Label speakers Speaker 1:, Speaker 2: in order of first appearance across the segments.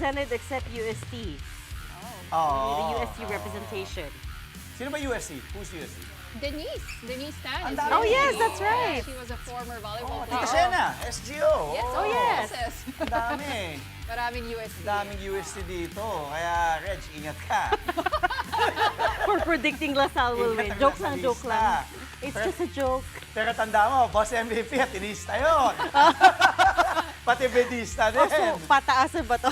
Speaker 1: represented except UST.
Speaker 2: Oh.
Speaker 1: The UST representation.
Speaker 2: Sino ba USC? Who's USC?
Speaker 3: Denise Tan.
Speaker 2: Ang
Speaker 3: is
Speaker 2: dami.
Speaker 1: Oh,
Speaker 3: here.
Speaker 1: yes, that's right.
Speaker 3: She was a former volleyball
Speaker 2: Tika
Speaker 3: player.
Speaker 2: Sena, SGO.
Speaker 3: Yes,
Speaker 1: Oh, yes.
Speaker 2: Ang dami.
Speaker 3: Maraming USD.
Speaker 2: Daming USC dito. Kaya, Reg, ingat ka.
Speaker 1: For predicting Lasal will win.
Speaker 2: Ingat ang
Speaker 1: Joke lang, joke
Speaker 2: Lasalista.
Speaker 1: lang. It's just a joke.
Speaker 2: Pero tanda mo, boss MVP at tinista yun. Pati bedista din.
Speaker 1: Also, pataasan ba to?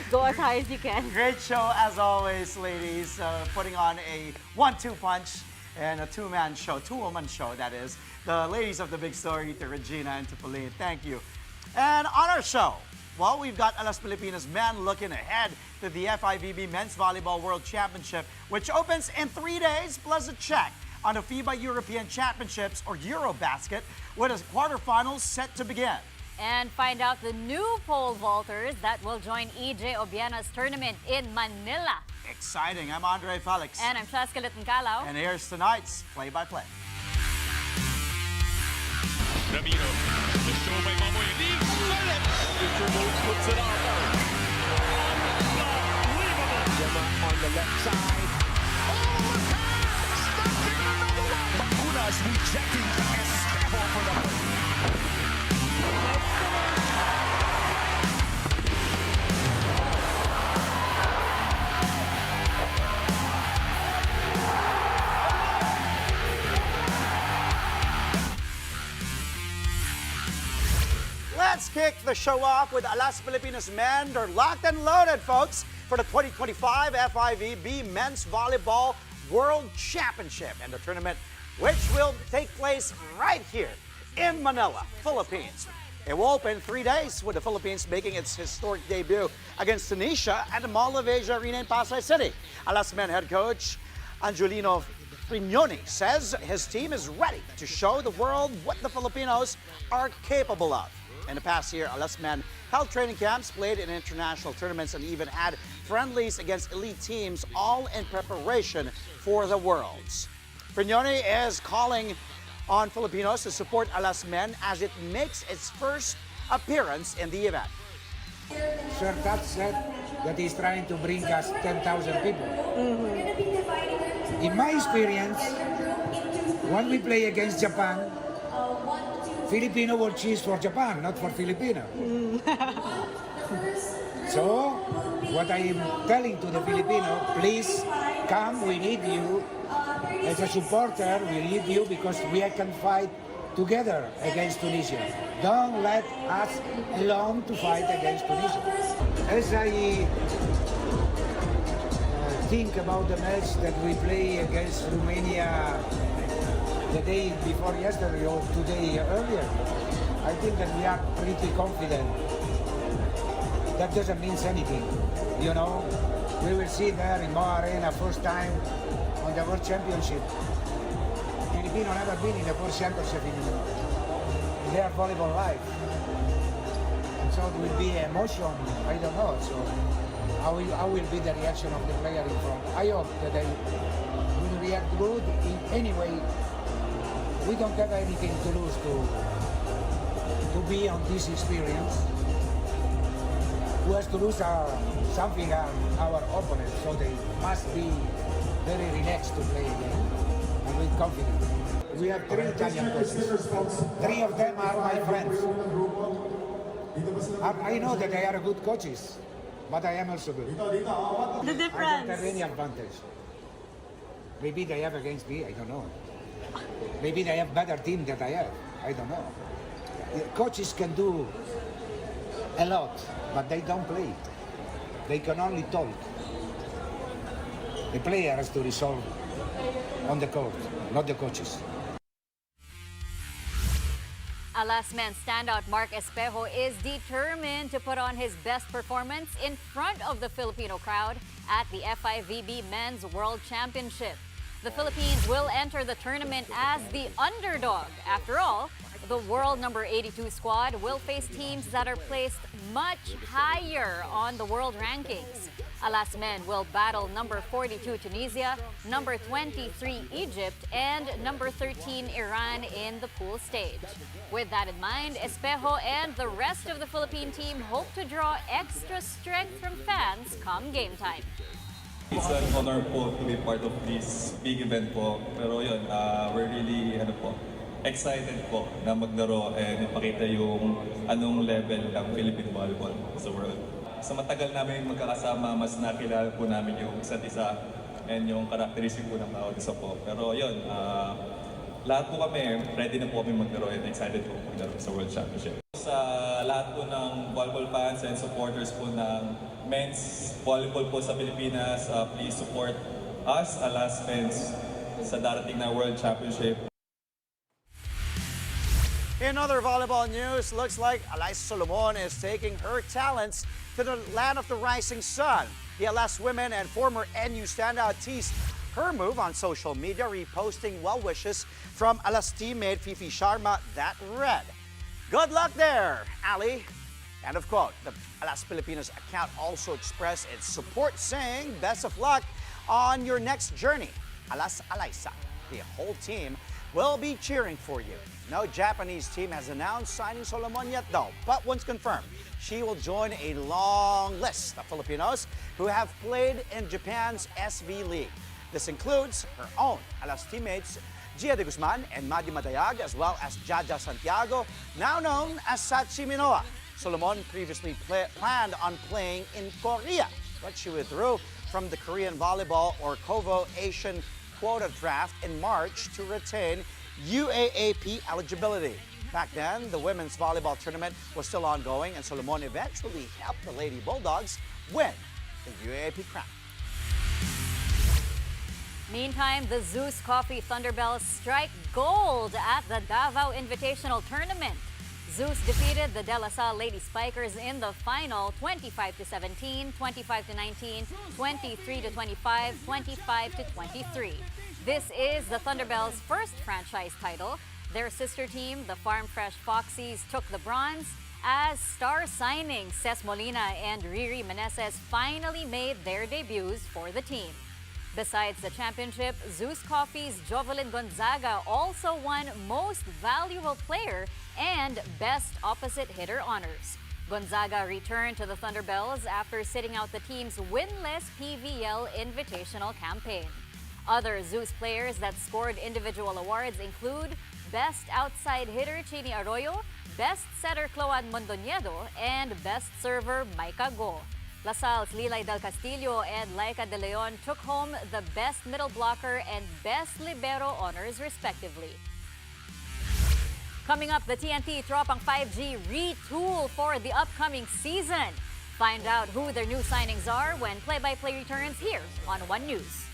Speaker 1: Go as high as you can.
Speaker 2: Great show as always, ladies. Putting on a 1-2 punch and a two-man show, two-woman show, that is. The ladies of the big story, to Regina and to Pauline. Thank you. And on our show, well, we've got Alas Pilipinas men looking ahead to the FIVB Men's Volleyball World Championship, which opens in 3 days, plus a check on the FIBA European Championships, or Eurobasket, with a quarterfinals set to begin.
Speaker 4: And find out the new pole vaulters that will join EJ Obiena's tournament in Manila.
Speaker 2: Exciting. I'm Andre Felix.
Speaker 4: And I'm Cheska Litton-Calao.
Speaker 2: And here's tonight's play-by-play.
Speaker 5: Ramiro, the show by Mamoy leaves. Mr. Moves puts it on. Unbelievable. Gemma on the left side. Oh, the pass! Stuffing another one. Bacunas rejecting Espejo for the point.
Speaker 2: Let's kick the show off with Alas Pilipinas men. They're locked and loaded, folks, for the 2025 FIVB Men's Volleyball World Championship and the tournament, which will take place right here in Manila, Philippines. It will open 3 days with the Philippines making its historic debut against Tunisia at the Mall of Asia Arena in Pasay City. Alas men head coach Angelino Frignoni says his team is ready to show the world what the Filipinos are capable of. In the past year, Alas men held training camps, played in international tournaments, and even had friendlies against elite teams, all in preparation for the Worlds. Frignoni is calling on Filipinos to support Alas men as it makes its first appearance in the event.
Speaker 6: Sir Tat said that he's trying to bring us 10,000 people. In my experience, when we play against Japan, Filipino will choose for Japan, not for Filipino. So, what I am telling to the Filipino, please come, we need you. As a supporter, we need you because we can fight together against Tunisia. Don't let us alone to fight against Tunisia. As I think about the match that we play against Romania the day before yesterday or today earlier, I think that we are pretty confident. That doesn't mean anything, you know. We will see there in Moa Arena first time on the World Championship. Filipino never been in the World Championship in their volleyball life. And so it will be emotion, I don't know. So how will be the reaction of the player in front? I hope that they will react good in any way. We don't have anything to lose to be on this experience. Who has to lose something our opponents, so they must be very relaxed to play again and with confidence. We have 3 Italian coaches. 3 of them are my friends. I know that they are good coaches, but I am also good.
Speaker 1: The
Speaker 6: I don't have
Speaker 1: difference.
Speaker 6: any advantage. Maybe they have against me, I don't know. Maybe they have better team than I have. I don't know. The coaches can do a lot, but they don't play. They can only talk. The player has to resolve on the court, not the coaches.
Speaker 4: Alas men standout Mark Espejo is determined to put on his best performance in front of the Filipino crowd at the FIVB Men's World Championship. The Philippines will enter the tournament as the underdog. After all, the world number 82 squad will face teams that are placed much higher on the world rankings. Alas men will battle number 42 Tunisia, number 23 Egypt, and number 13 Iran in the pool stage. With that in mind, Espejo and the rest of the Philippine team hope to draw extra strength from fans come game time.
Speaker 7: It's an honor po to be part of this big event po. Pero yun, we're really excited po na maglaro and ipakita yung anong level ng Philippine volleyball sa world. Sa matagal namin magkakasama, mas nakilala po namin yung isa't isa and yung characteristic po ng bawat isa po. Pero yun, lahat po kami, ready na po kami maglaro and excited po maglaro sa World Championship. Sa lahat po ng volleyball fans and supporters po ng men's volleyball po sa Pilipinas, please support us, Alas Men's, sa darating na World Championship.
Speaker 2: In other volleyball news, looks like Alyssa Solomon is taking her talents to the land of the rising sun. The Alas women and former NU standout teased her move on social media, reposting well wishes from Alas teammate Fifi Sharma that read, "Good luck there, Ali." End of quote. The Alas Pilipinas account also expressed its support, saying, "Best of luck on your next journey, Alas Alyssa." The whole team will be cheering for you. No Japanese team has announced signing Solomon yet, though, but once confirmed, she will join a long list of Filipinos who have played in Japan's SV League. This includes her own Alas teammates Gia de Guzman and Madi Madayag, as well as Jaja Santiago, now known as Sachi Minoa. Solomon previously planned on playing in Korea, but she withdrew from the Korean Volleyball or KOVO Asian quota draft in March to retain UAAP eligibility. Back then, the women's volleyball tournament was still ongoing, and Solomon eventually helped the Lady Bulldogs win the UAAP crown.
Speaker 4: Meantime, the Zeus Coffee Thunderbells strike gold at the Davao Invitational Tournament. Zeus defeated the De La Salle Lady Spikers in the final 25-17, 25-19, 23-25, 25-23. This is the Thunderbells' first franchise title. Their sister team, the Farm Fresh Foxies, took the bronze as star signings Ces Molina and Riri Meneses finally made their debuts for the team. Besides the championship, Zeus Coffee's Jovelyn Gonzaga also won Most Valuable Player and Best Opposite Hitter honors. Gonzaga returned to the Thunderbells after sitting out the team's winless PVL Invitational campaign. Other Zeus players that scored individual awards include Best Outside Hitter Chini Arroyo, Best Setter Cloan Mondoñedo, and Best Server Maika Go. La Salle's Lilay Del Castillo and Laika De Leon took home the Best Middle Blocker and Best Libero honors respectively. Coming up, the TNT Tropang 5G retool for the upcoming season. Find out who their new signings are when play-by-play returns here on One News.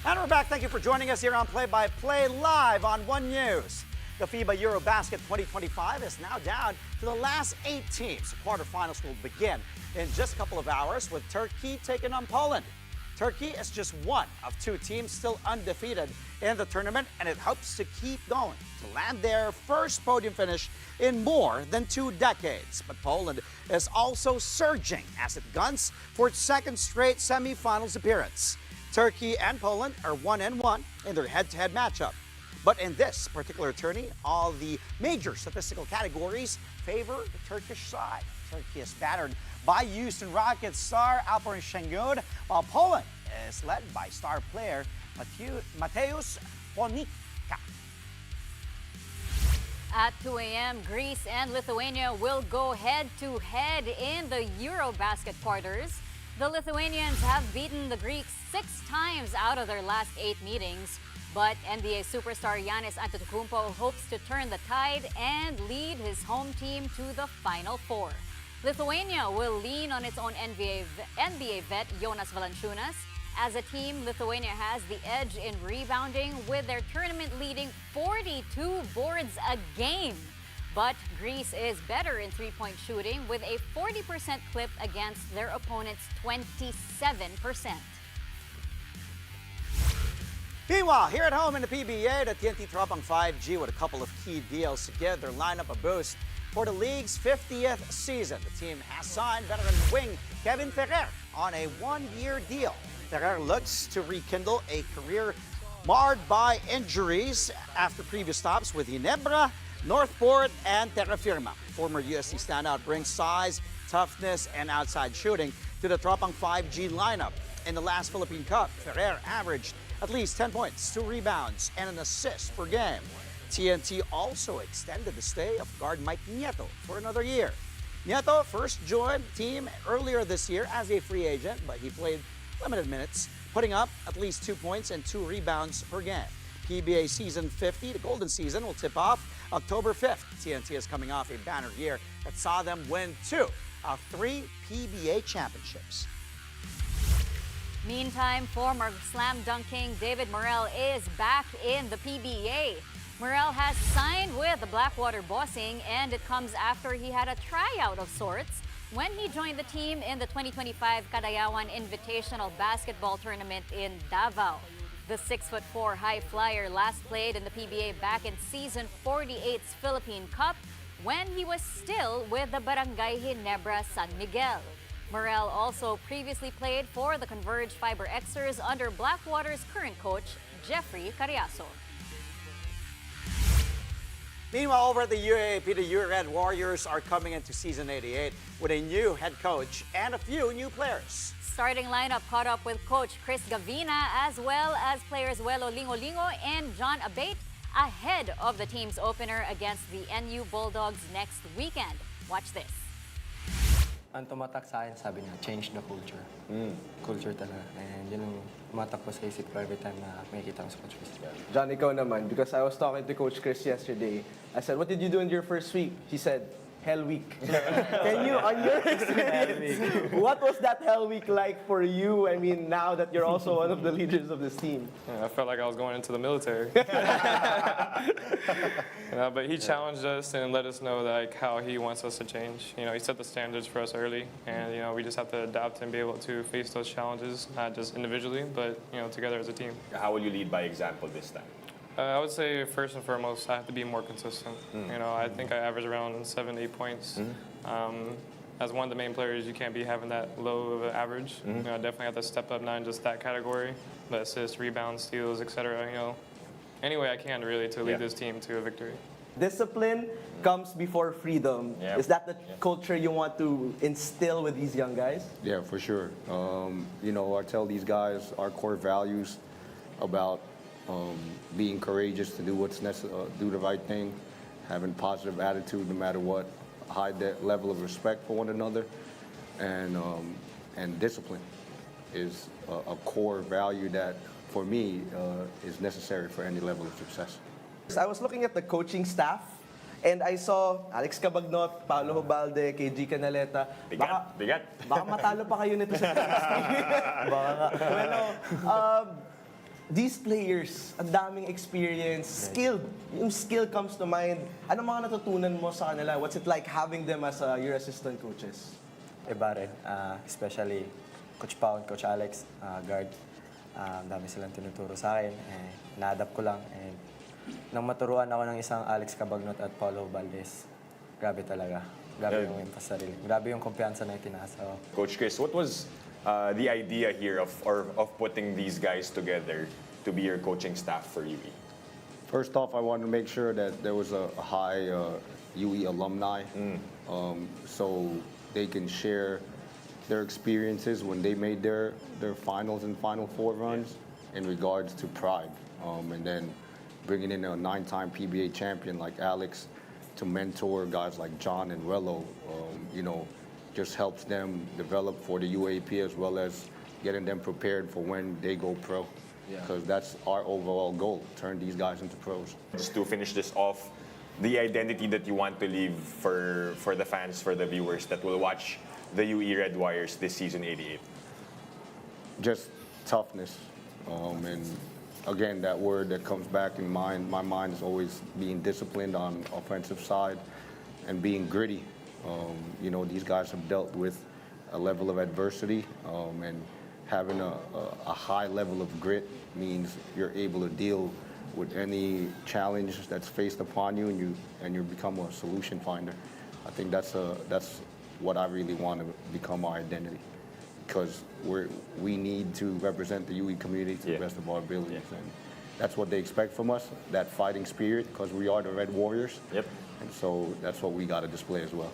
Speaker 2: And we're back. Thank you for joining us here on Play by Play live on One News. The FIBA Eurobasket 2025 is now down to the last 8 teams. The quarterfinals will begin in just a couple of hours with Turkey taking on Poland. Turkey is just one of 2 teams still undefeated in the tournament, and it hopes to keep going to land their first podium finish in more than 2 decades. But Poland is also surging as it guns for its second straight semifinals appearance. Turkey and Poland are 1-1 in their head-to-head matchup. But in this particular tourney, all the major statistical categories favor the Turkish side. Turkey is battered by Houston Rockets star Alperen Şengün, while Poland is led by star player Mateusz Ponika.
Speaker 4: At 2 a.m., Greece and Lithuania will go head-to-head in the Eurobasket quarters. The Lithuanians have beaten the Greeks 6 times out of their last 8 meetings. But NBA superstar Giannis Antetokounmpo hopes to turn the tide and lead his home team to the Final Four. Lithuania will lean on its own NBA vet Jonas Valanciunas. As a team, Lithuania has the edge in rebounding with their tournament-leading 42 boards a game. But Greece is better in three-point shooting with a 40% clip against their opponent's 27%.
Speaker 2: Meanwhile, here at home in the PBA, the TNT Tropang 5G with a couple of key deals to give their lineup a boost for the league's 50th season. The team has signed veteran wing Kevin Ferrer on a 1-year deal. Ferrer looks to rekindle a career marred by injuries after previous stops with Ginebra, Northport, and Terra Firma. Former USC standout brings size, toughness, and outside shooting to the Tropang 5G lineup. In the last Philippine Cup, Ferrer averaged at least 10 points, 2 rebounds, and an assist per game. TNT also extended the stay of guard Mike Nieto for another year. Nieto first joined the team earlier this year as a free agent, but he played limited minutes, putting up at least 2 points and 2 rebounds per game. PBA Season 50, the Golden Season, will tip off October 5th. TNT is coming off a banner year that saw them win 2 of 3 PBA championships.
Speaker 4: Meantime, former slam dunk king David Morrell is back in the PBA. Morrell has signed with the Blackwater Bossing, and it comes after he had a tryout of sorts when he joined the team in the 2025 Kadayawan Invitational Basketball Tournament in Davao. The 6'4" high flyer last played in the PBA back in Season 48's Philippine Cup when he was still with the Barangay Ginebra San Miguel. Morrell also previously played for the Converge Fiber Xers under Blackwater's current coach, Jeffrey Carriazo.
Speaker 2: Meanwhile, over at the UAAP, the Red Warriors are coming into Season 88 with a new head coach and a few new players.
Speaker 4: Starting lineup caught up with coach Chris Gavina as well as players Welo Lingo and John Abate ahead of the team's opener against the NU Bulldogs next weekend. Watch this.
Speaker 8: Ang tumatak sa akin, sabi niya, change the culture. Culture talaga. And yun ang tumatak po sa isip ko every time na makikita ko sa Coach Chris.
Speaker 9: John, ikaw naman, because I was talking to Coach Chris yesterday. I said, what did you do in your first week? He said, Hell Week. Can you, on your experience, what was that Hell Week like for you? I mean, now that you're also one of the leaders of this team.
Speaker 10: Yeah, I felt like I was going into the military. But he challenged us and let us know like how he wants us to change. He set the standards for us early, and we just have to adapt and be able to face those challenges, not just individually, but together as a team.
Speaker 11: How will you lead by example this time?
Speaker 10: I would say first and foremost, I have to be more consistent. I think I average around 7 to 8 points. As one of the main players, you can't be having that low of an average. I definitely have to step up, not in just that category, but assists, rebounds, steals, etc. Any way I can really to lead this team to a victory.
Speaker 9: Discipline comes before freedom.
Speaker 11: Yep.
Speaker 9: Is that the culture you want to instill with these young guys?
Speaker 12: Yeah, for sure. I tell these guys our core values about being courageous to do what's necessary, do the right thing, having positive attitude no matter what, high level of respect for one another, and discipline is a core value that, for me, is necessary for any level of success.
Speaker 9: I was looking at the coaching staff, and I saw Alex Cabagnot, Paolo Hobalde, KG Canaleta.
Speaker 11: Bigat.
Speaker 9: Baka matalo pa kayo nito sa Baka nga. Well, these players, ang daming experience, skilled. Yung skill comes to mind. Ano mga natutunan mo sa kanila? What's it like having them as your assistant coaches?
Speaker 8: Iba rin, especially Coach Pao and Coach Alex, guard. Dami silang tinuturo sa akin. Na-adapt ko lang. And nang maturuan ako ng isang Alex Cabagnot at Paulo Valdez, grabe talaga. Grabe yung sa sarili. Grabe yung kumpiyansa na itinasa ko.
Speaker 11: Coach Chris, what was the idea here of putting these guys together to be your coaching staff for UE?
Speaker 12: First off, I wanted to make sure that there was a high UE alumni, so they can share their experiences when they made their finals and Final Four runs in regards to pride. And then bringing in a 9-time PBA champion like Alex to mentor guys like John and Rello, just helps them develop for the UAAP as well as getting them prepared for when they go pro. Because that's our overall goal, turn these guys into pros.
Speaker 11: Just to finish this off, the identity that you want to leave for the fans, for the viewers that will watch the UE Red Warriors this season 88?
Speaker 12: Just toughness. And again, that word that comes back in my mind is always being disciplined on offensive side and being gritty. These guys have dealt with a level of adversity, and having a high level of grit means you're able to deal with any challenge that's faced upon you, and you become a solution finder. I think that's what I really want to become our identity, because we need to represent the UE community to the best of our abilities, and that's what they expect from us, that fighting spirit, because we are the Red Warriors.
Speaker 11: Yep.
Speaker 12: And so that's what we got to display as well.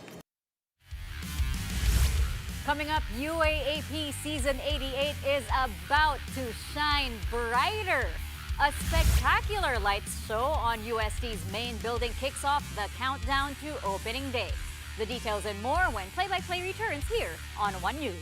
Speaker 4: Coming up, UAAP Season 88 is about to shine brighter. A spectacular lights show on UST's main building kicks off the countdown to opening day. The details and more when play-by-play returns here on One News.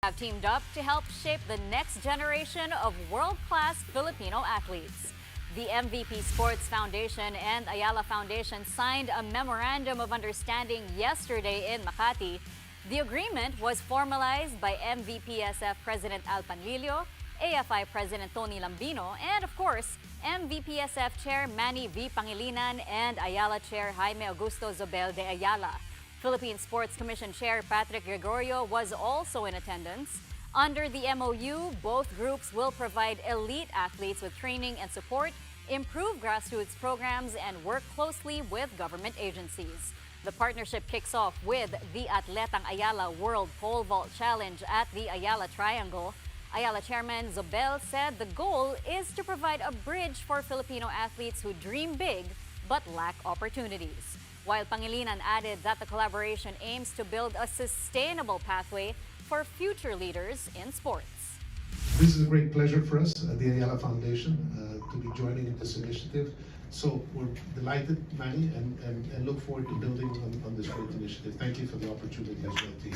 Speaker 4: Have teamed up to help shape the next generation of world-class Filipino athletes. The MVP Sports Foundation and Ayala Foundation signed a memorandum of understanding yesterday in Makati. The agreement was formalized by MVPSF President Al Panlilio, AFI President Tony Lambino, and of course, MVPSF Chair Manny V. Pangilinan and Ayala Chair Jaime Augusto Zobel de Ayala. Philippine Sports Commission Chair Patrick Gregorio was also in attendance. Under the MOU, both groups will provide elite athletes with training and support, improve grassroots programs, and work closely with government agencies. The partnership kicks off with the Atletang Ayala World Pole Vault Challenge at the Ayala Triangle. Ayala Chairman Zobel said the goal is to provide a bridge for Filipino athletes who dream big but lack opportunities. While Pangilinan added that the collaboration aims to build a sustainable pathway for future leaders in sports.
Speaker 13: This is a great pleasure for us at the Ayala Foundation to be joining in this initiative. So we're delighted, Manny, and look forward to building on this great initiative. Thank you for the opportunity as well to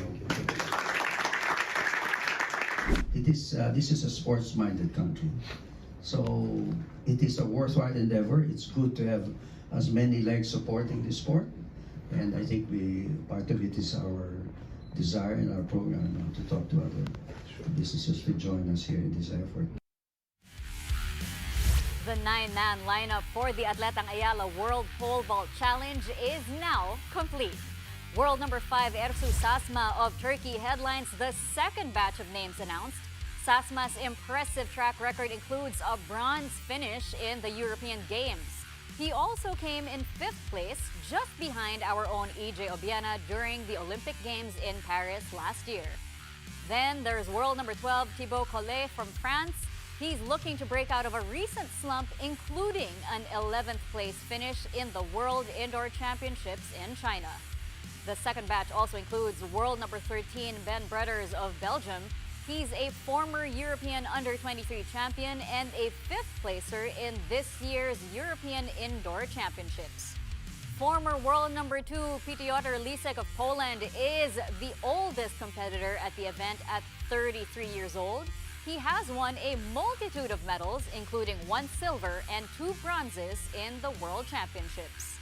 Speaker 13: you.
Speaker 14: This is a sports-minded country, so it is a worthwhile endeavor. It's good to have as many legs supporting the sport, and I think part of it is our desire in our program to talk to other businesses to join us here in this effort.
Speaker 4: The 9-man lineup for the Atletang Ayala World Pole Vault Challenge is now complete. World number 5 Ersu Sasma of Turkey headlines the second batch of names announced. Sasma's impressive track record includes a bronze finish in the European Games. He also came in 5th place, just behind our own EJ Obiena during the Olympic Games in Paris last year. Then there's world number 12 Thibaut Collet from France. He's looking to break out of a recent slump, including an 11th place finish in the World Indoor Championships in China. The second batch also includes world number 13 Ben Bredders of Belgium. He's a former European Under-23 champion and a 5th placer in this year's European Indoor Championships. Former world number 2 Piotr Lisek of Poland is the oldest competitor at the event at 33 years old. He has won a multitude of medals, including 1 silver and 2 bronzes in the World Championships.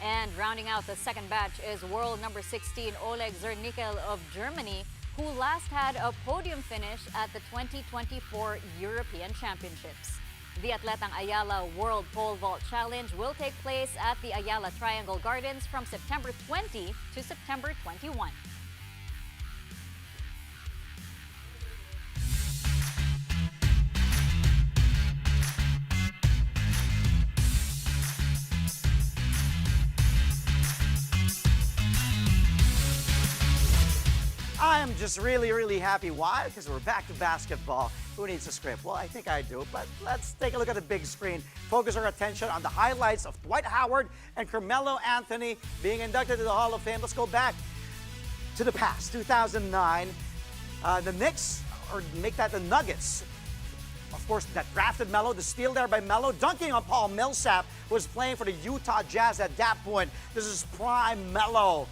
Speaker 4: And rounding out the second batch is world number 16 Oleg Zernickel of Germany, who last had a podium finish at the 2024 European Championships. The Atletang Ayala World Pole Vault Challenge will take place at the Ayala Triangle Gardens from September 20 to September 21.
Speaker 2: I am just really happy. Why? Because we're back to basketball. Who needs a script? Well, I think I do, but let's take a look at the big screen. Focus our attention on the highlights of Dwight Howard and Carmelo Anthony being inducted to the Hall of Fame. Let's go back to the past, 2009. The Knicks, or make that the Nuggets, of course, that drafted Melo, the steal there by Melo, dunking on Paul Millsap, who was playing for the Utah Jazz at that point. This is prime Melo,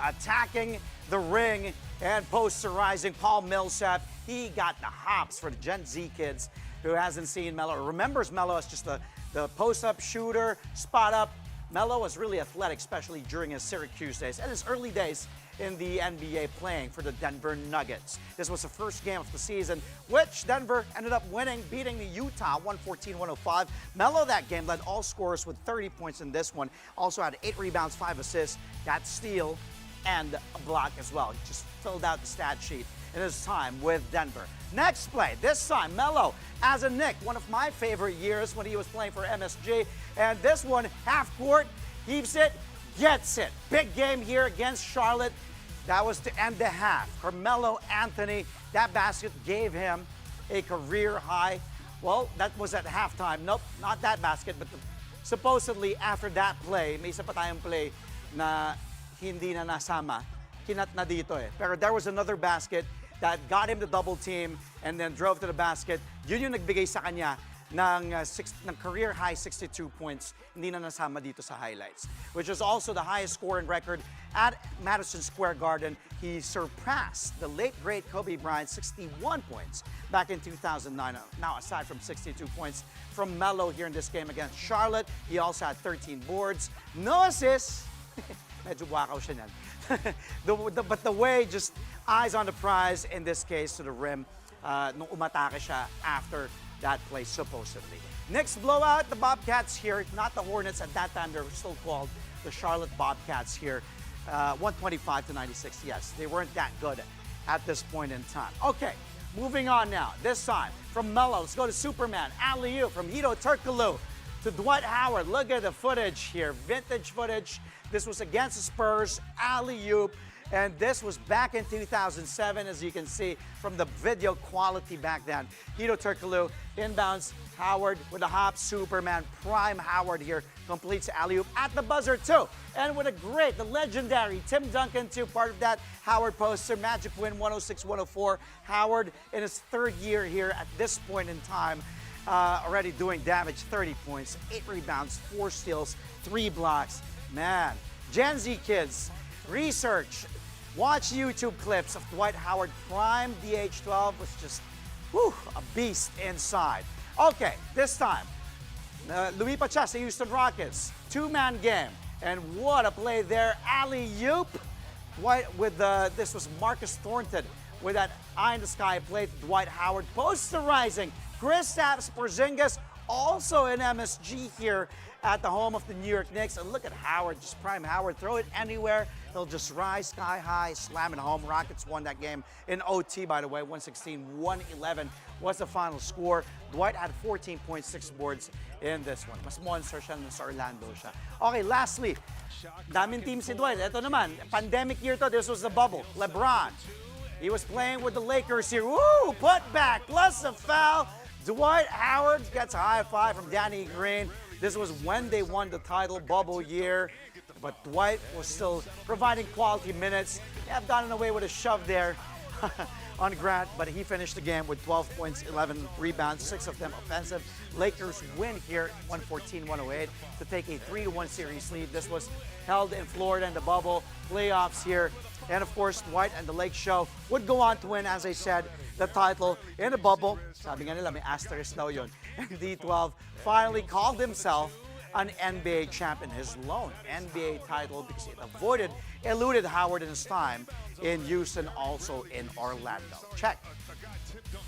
Speaker 2: attacking the ring and posterizing Paul Millsap. He got the hops for the Gen Z kids who hasn't seen Melo, or remembers Melo as just the post-up shooter, spot-up. Melo was really athletic, especially during his Syracuse days and his early days in the NBA playing for the Denver Nuggets. This was the first game of the season, which Denver ended up winning, beating the Utah 114-105. Melo that game led all scorers with 30 points in this one. Also had 8 rebounds, 5 assists, got steal, and a block as well. He just filled out the stat sheet in his time with Denver. Next play, this time Melo as a Knick, one of my favorite years when he was playing for MSG. And this one, half court, heaves it, gets it. Big game here against Charlotte. That was to end the half. Carmelo Anthony, that basket gave him a career high. Well, that was at halftime. Nope, not that basket, but supposedly after that play, may isa pa tayong play na hindi na nasama. Kinat na dito eh. Pero there was another basket that got him the double team and then drove to the basket. Yun yung nagbigay sa kanya ng career high 62 points. Hindi na nasama dito sa highlights, which is also the highest scoring record at Madison Square Garden. He surpassed the late great Kobe Bryant's 61 points back in 2009. Now, aside from 62 points from Melo here in this game against Charlotte, he also had 13 boards, no assists. Medyo wakaw siya niyan. But the way, just eyes on the prize, in this case, to the rim, nung umatake siya after that play, supposedly. Knicks blowout, the Bobcats here, not the Hornets at that time, they were still called the Charlotte Bobcats here. 125-96, yes, they weren't that good at this point in time. Okay, Moving on now. This time, from Mello, let's go to Superman. Alley-oop from Hito Turkoglu to Dwight Howard. Look at the footage here. Vintage footage. This was against the Spurs. Alley-oop. And this was back in 2007, as you can see from the video quality back then. Hito Turkoglu inbounds. Howard with a hop. Superman. Prime Howard here completes alley-oop at the buzzer, too. And with a great, the legendary Tim Duncan, too, part of that Howard poster. Magic win 106-104. Howard in his third year here at this point in time. Already doing damage, 30 points, 8 rebounds, 4 steals, 3 blocks. Man, Gen Z kids, research. Watch YouTube clips of Dwight Howard prime DH12 was just a beast inside. Okay, this time, Luis Pacha sa Houston Rockets, 2-man game. And what a play there, alley-oop. This was Marcus Thornton with that eye-in-the-sky play to Dwight Howard, posterizing Kristaps Porzingis, also in MSG here at the home of the New York Knicks. And look at Howard, just prime Howard, throw it anywhere. He'll just rise sky high, slam it home. Rockets won that game in OT, by the way, 116-111 was the final score. Dwight had 14.6 boards in this one. Mas monster siya nung sa Orlando siya. Okay, lastly, daming team si Dwight. Ito naman, pandemic year to, this was the bubble. LeBron, he was playing with the Lakers here. Woo! Put back, plus a foul. Dwight Howard gets a high five from Danny Green. This was when they won the title, bubble year. But Dwight was still providing quality minutes. May have gotten away with a shove there on Grant, but he finished the game with 12 points, 11 rebounds, 6 of them offensive. Lakers win here, 114-108, to take a 3-1 series lead. This was held in Florida in the bubble, playoffs here. And of course, Dwight and the Lake Show would go on to win, as I said, the title in the bubble. Sabi nga nila, may asterisk daw yun. And D12 finally called himself an NBA champion, his lone NBA title, because it eluded Howard in his time in Houston, also in Orlando. Check.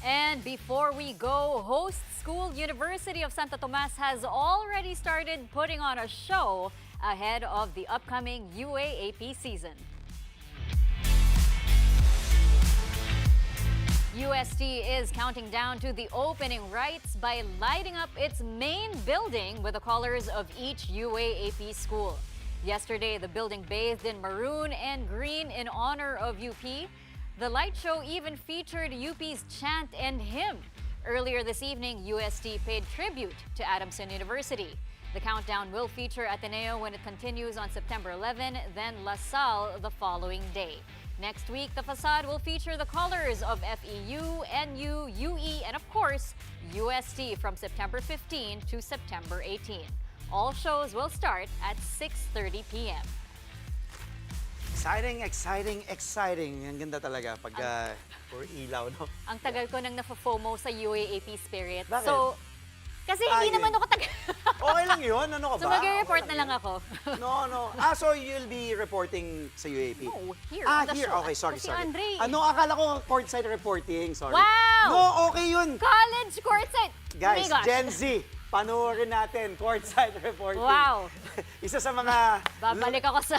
Speaker 4: And before we go, Host School University of Santo Tomas has already started putting on a show ahead of the upcoming UAAP season. UST is counting down to the opening rites by lighting up its main building with the colors of each UAAP school. Yesterday, the building bathed in maroon and green in honor of UP. The light show even featured UP's chant and hymn. Earlier this evening, UST paid tribute to Adamson University. The countdown will feature Ateneo when it continues on September 11, then La Salle the following day. Next week, the facade will feature the colors of FEU, NU, UE, and of course, UST from September 15 to September 18. All shows will start at 6:30 p.m.
Speaker 2: Exciting, exciting, exciting. Ang ganda talaga pag puro ilaw, no?
Speaker 4: Ang tagal ko nang na-FOMO sa UAAP Spirit.
Speaker 2: Bakit?
Speaker 4: So, kasi hindi naman ako
Speaker 2: Okay lang yun. Ano ka ba?
Speaker 4: So mag-report na lang ako.
Speaker 2: No. So you'll be reporting sa UAP?
Speaker 4: No, here.
Speaker 2: Here.
Speaker 4: Show.
Speaker 2: Okay, sorry.
Speaker 4: Si Andre.
Speaker 2: Akala ko courtside reporting. Sorry.
Speaker 4: Wow!
Speaker 2: No, okay yun.
Speaker 4: College courtside.
Speaker 2: Guys,
Speaker 4: oh my gosh.
Speaker 2: Gen Z, panoorin natin courtside reporting.
Speaker 4: Wow.
Speaker 2: Isa sa mga...
Speaker 4: Babalik ako sa...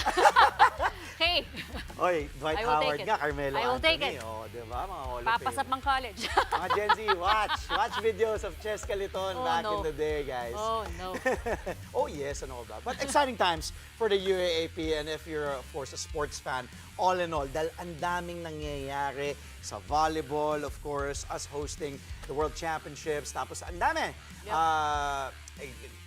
Speaker 4: Hey.
Speaker 2: Oy, Dwight Howard nga, Carmelo
Speaker 4: I will
Speaker 2: Anthony.
Speaker 4: take it.
Speaker 2: Oh, diba? Mga Hall of
Speaker 4: Papasap
Speaker 2: Fame.
Speaker 4: ng college.
Speaker 2: Mga Gen Z, watch videos of Chess Caliton back in the day, guys.
Speaker 4: Oh, no.
Speaker 2: Oh, yes, and all that. But exciting times for the UAAP, and if you're, of course, a sports fan, all in all, dahil ang daming nangyayari sa volleyball, of course, us hosting the World Championships, tapos ang dami. Yep.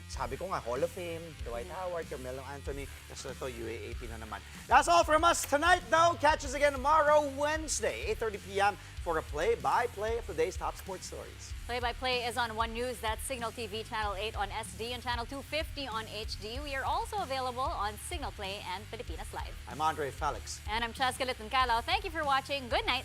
Speaker 2: Sabi ko nga, Hall of Fame, Dwight Howard, Carmelo Anthony, kasi ito, UAAP na naman. That's all from us tonight, though. Catch us again tomorrow, Wednesday, 8:30 p.m. for a play-by-play of today's top sports stories.
Speaker 4: Play-by-play is on One News. That's Signal TV Channel 8 on SD and Channel 250 on HD. We are also available on Signal Play and Pilipinas Live.
Speaker 2: I'm Andre Felix.
Speaker 4: And I'm Cheska Calao. Thank you for watching. Good night.